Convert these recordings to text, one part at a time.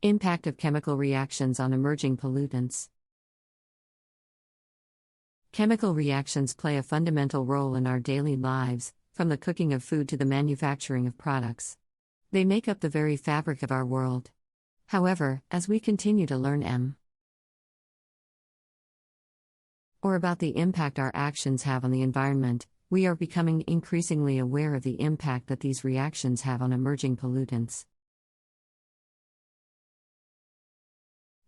Impact of chemical reactions on emerging pollutants. Chemical reactions play a fundamental role in our daily lives, from the cooking of food to the manufacturing of products. They make up the very fabric of our world. However, as we continue to learn about the impact our actions have on the environment, we are becoming increasingly aware of the impact that these reactions have on emerging pollutants.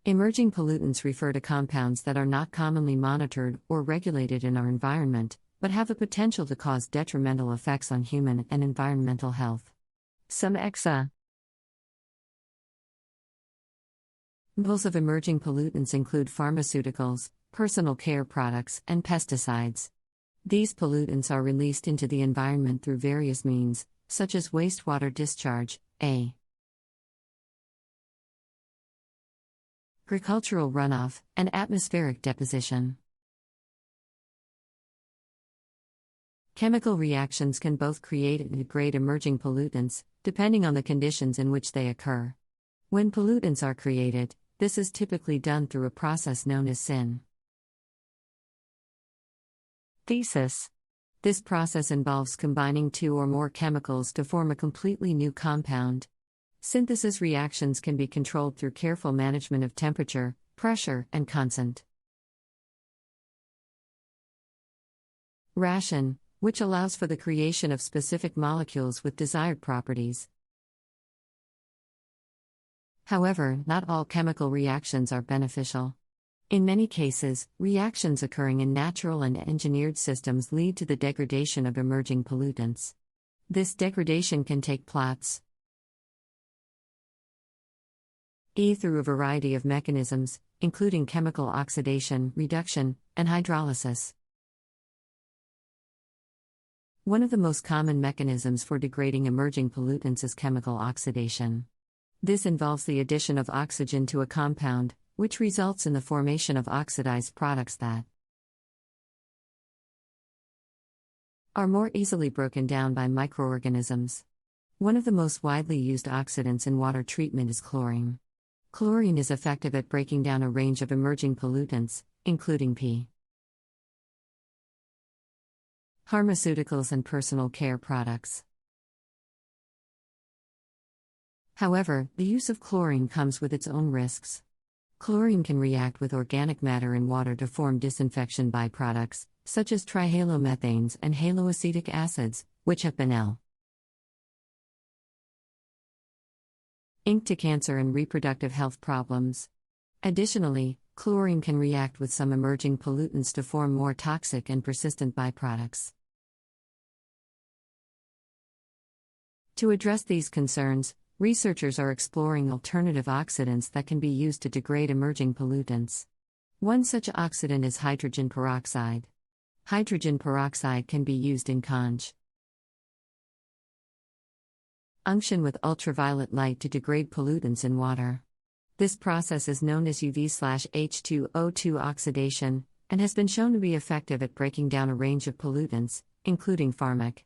Emerging pollutants refer to compounds that are not commonly monitored or regulated in our environment, but have the potential to cause detrimental effects on human and environmental health. Some examples of emerging pollutants include pharmaceuticals, personal care products, and pesticides. These pollutants are released into the environment through various means, such as wastewater discharge, agricultural runoff, and atmospheric deposition. Chemical reactions can both create and degrade emerging pollutants, depending on the conditions in which they occur. When pollutants are created, this is typically done through a process known as synthesis. This process involves combining two or more chemicals to form a completely new compound. Synthesis reactions can be controlled through careful management of temperature, pressure, and concentration, which allows for the creation of specific molecules with desired properties. However, not all chemical reactions are beneficial. In many cases, reactions occurring in natural and engineered systems lead to the degradation of emerging pollutants. This degradation can take place through a variety of mechanisms, including chemical oxidation, reduction, and hydrolysis. One of the most common mechanisms for degrading emerging pollutants is chemical oxidation. This involves the addition of oxygen to a compound, which results in the formation of oxidized products that are more easily broken down by microorganisms. One of the most widely used oxidants in water treatment is chlorine. Chlorine is effective at breaking down a range of emerging pollutants, including pharmaceuticals and personal care products. However, the use of chlorine comes with its own risks. Chlorine can react with organic matter in water to form disinfection byproducts, such as trihalomethanes and haloacetic acids, which have been linked to cancer and reproductive health problems. Additionally, chlorine can react with some emerging pollutants to form more toxic and persistent byproducts. To address these concerns, researchers are exploring alternative oxidants that can be used to degrade emerging pollutants. One such oxidant is hydrogen peroxide. Hydrogen peroxide can be used in conjunction with ultraviolet light to degrade pollutants in water. This process is known as UV/H2O2 oxidation, and has been shown to be effective at breaking down a range of pollutants, including pharmaceuticals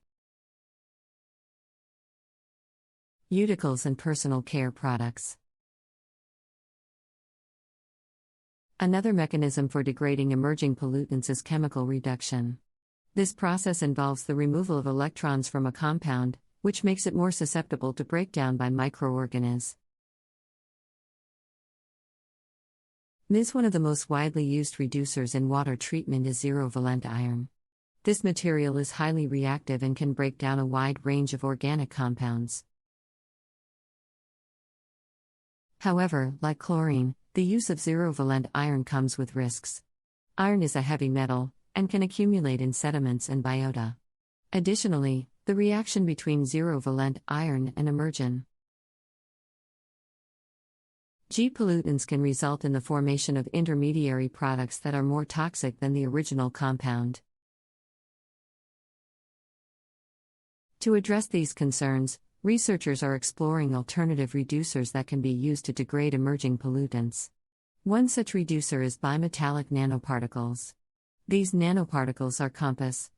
and personal care products. Another mechanism for degrading emerging pollutants is chemical reduction. This process involves the removal of electrons from a compound, which makes it more susceptible to breakdown by microorganisms. One of the most widely used reducers in water treatment is zero-valent iron. This material is highly reactive and can break down a wide range of organic compounds. However, like chlorine, the use of zero-valent iron comes with risks. Iron is a heavy metal, and can accumulate in sediments and biota. Additionally, the reaction between zero-valent iron and emerging pollutants can result in the formation of intermediary products that are more toxic than the original compound. To address these concerns, researchers are exploring alternative reducers that can be used to degrade emerging pollutants. One such reducer is bimetallic nanoparticles. These nanoparticles are composed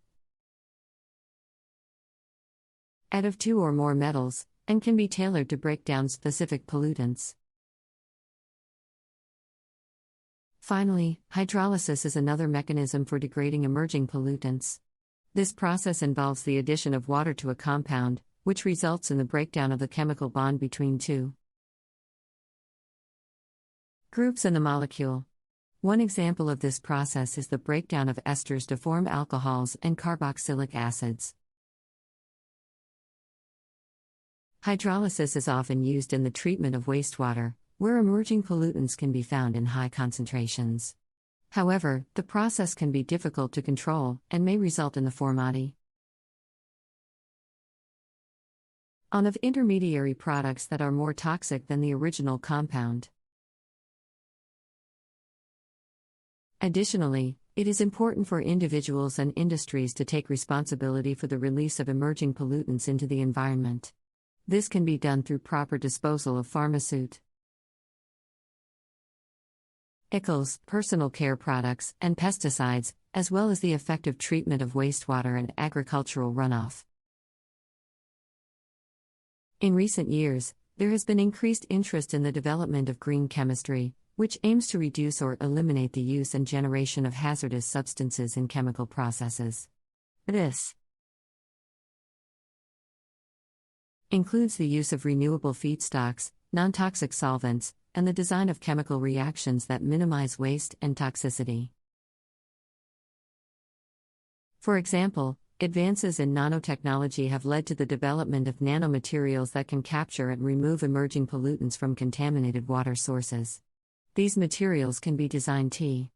of two or more metals, and can be tailored to break down specific pollutants. Finally, hydrolysis is another mechanism for degrading emerging pollutants. This process involves the addition of water to a compound, which results in the breakdown of the chemical bond between two groups in the molecule. One example of this process is the breakdown of esters to form alcohols and carboxylic acids. Hydrolysis is often used in the treatment of wastewater, where emerging pollutants can be found in high concentrations. However, the process can be difficult to control and may result in the formation of intermediary products that are more toxic than the original compound. Additionally, it is important for individuals and industries to take responsibility for the release of emerging pollutants into the environment. This can be done through proper disposal of pharmaceuticals, personal care products, and pesticides, as well as the effective treatment of wastewater and agricultural runoff. In recent years, there has been increased interest in the development of green chemistry, which aims to reduce or eliminate the use and generation of hazardous substances in chemical processes. This includes the use of renewable feedstocks, non-toxic solvents, and the design of chemical reactions that minimize waste and toxicity. For example, advances in nanotechnology have led to the development of nanomaterials that can capture and remove emerging pollutants from contaminated water sources. These materials can be designed to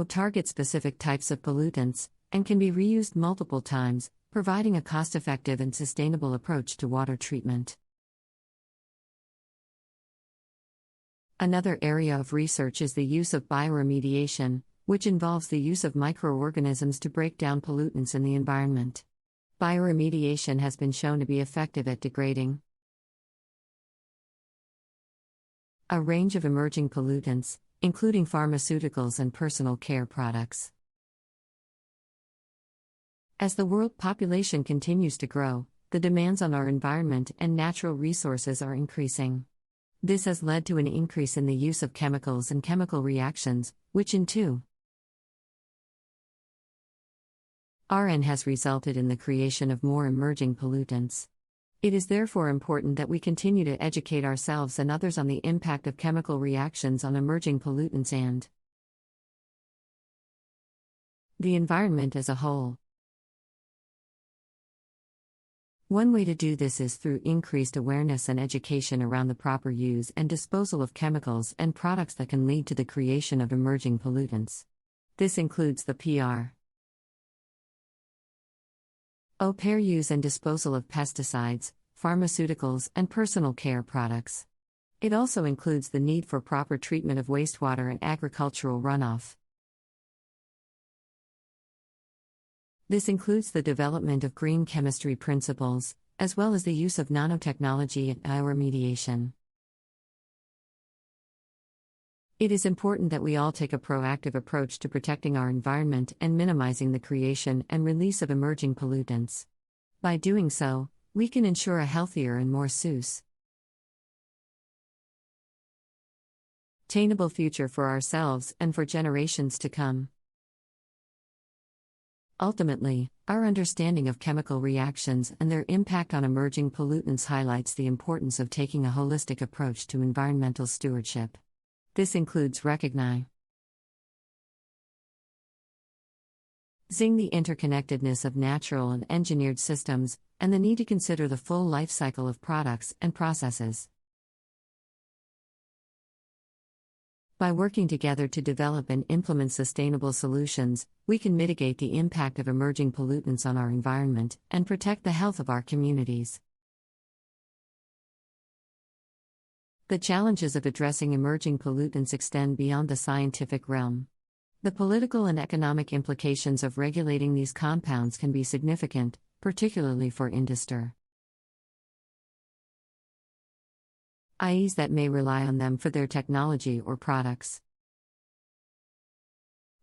target specific types of pollutants, and can be reused multiple times, providing a cost-effective and sustainable approach to water treatment. Another area of research is the use of bioremediation, which involves the use of microorganisms to break down pollutants in the environment. Bioremediation has been shown to be effective at degrading a range of emerging pollutants, including pharmaceuticals and personal care products. As the world population continues to grow, the demands on our environment and natural resources are increasing. This has led to an increase in the use of chemicals and chemical reactions, which in turn has resulted in the creation of more emerging pollutants. It is therefore important that we continue to educate ourselves and others on the impact of chemical reactions on emerging pollutants and the environment as a whole. One way to do this is through increased awareness and education around the proper use and disposal of chemicals and products that can lead to the creation of emerging pollutants. This includes the fair use and disposal of pesticides, pharmaceuticals, and personal care products. It also includes the need for proper treatment of wastewater and agricultural runoff. This includes the development of green chemistry principles, as well as the use of nanotechnology and bioremediation. It is important that we all take a proactive approach to protecting our environment and minimizing the creation and release of emerging pollutants. By doing so, we can ensure a healthier and more sustainable future for ourselves and for generations to come. Ultimately, our understanding of chemical reactions and their impact on emerging pollutants highlights the importance of taking a holistic approach to environmental stewardship. This includes recognizing the interconnectedness of natural and engineered systems, and the need to consider the full life cycle of products and processes. By working together to develop and implement sustainable solutions, we can mitigate the impact of emerging pollutants on our environment and protect the health of our communities. The challenges of addressing emerging pollutants extend beyond the scientific realm. The political and economic implications of regulating these compounds can be significant, particularly for industries that may rely on them for their technology or products.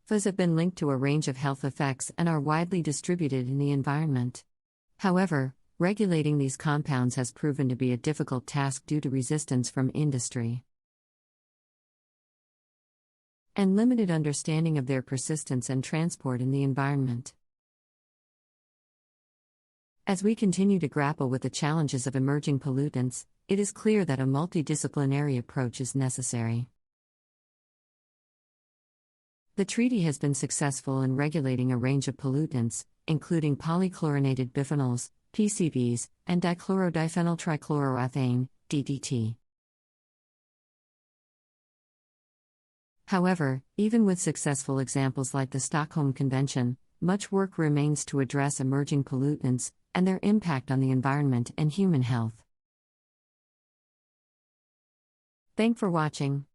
PFAS have been linked to a range of health effects and are widely distributed in the environment. However, regulating these compounds has proven to be a difficult task due to resistance from industry. and limited understanding of their persistence and transport in the environment. As we continue to grapple with the challenges of emerging pollutants, it is clear that a multidisciplinary approach is necessary. The treaty has been successful in regulating a range of pollutants, including polychlorinated biphenyls, PCBs, and dichlorodiphenyltrichloroethane, DDT. However, even with successful examples like the Stockholm Convention, much work remains to address emerging pollutants and their impact on the environment and human health. Thanks for watching.